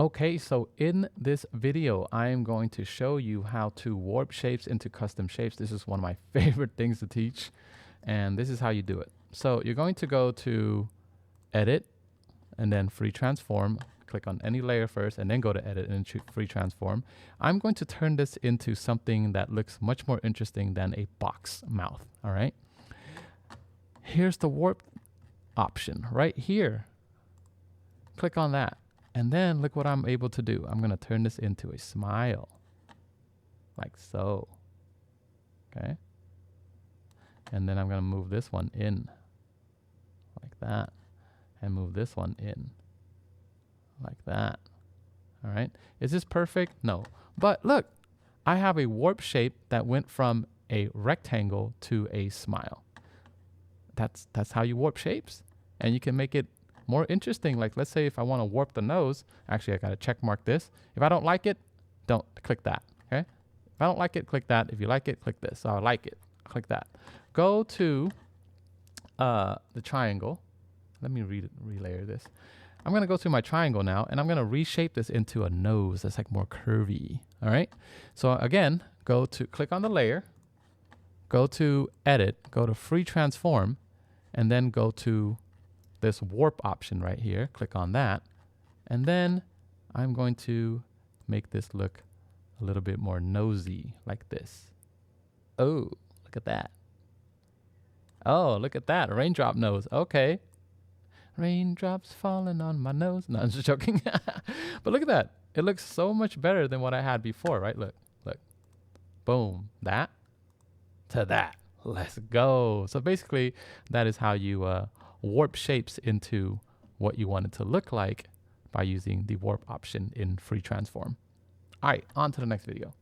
Okay, so in this video, I am going to show you how to warp shapes into custom shapes. This is one of my favorite things to teach, and this is how you do it. So you're going to go to Edit, and then Free Transform. Click on any layer first, and then go to Edit and choose Free Transform. I'm going to turn this into something that looks much more interesting than a box mouth, all right? Here's the warp option right here. Click on that. And then look what I'm able to do. I'm going to turn this into a smile, like so. Okay. And then I'm going to move this one in, like that. And move this one in, like that. All right. Is this perfect? No. But look, I have a warp shape that went from a rectangle to a smile. That's how you warp shapes. And you can make it more interesting. Like, let's say if I want to warp the nose, actually I got to check mark this. If I don't like it, don't click that. Okay. If I don't like it, click that. If you like it, click this. So I like it. Click that. Go to the triangle. Let me relayer this. I'm going to go to my triangle now, and I'm going to reshape this into a nose that's like more curvy. All right. So again, go to click on the layer, go to Edit, go to Free Transform, and then go to this warp option right here. Click on that. And then I'm going to make this look a little bit more nosy like this. Oh, look at that. Oh, look at that. Raindrop nose. Okay. Raindrops falling on my nose. No, I'm just joking. But look at that. It looks so much better than what I had before, right? Look, look. Boom. That to that. Let's go. So basically, that is how you warp shapes into what you want it to look like by using the warp option in Free Transform. All right, on to the next video.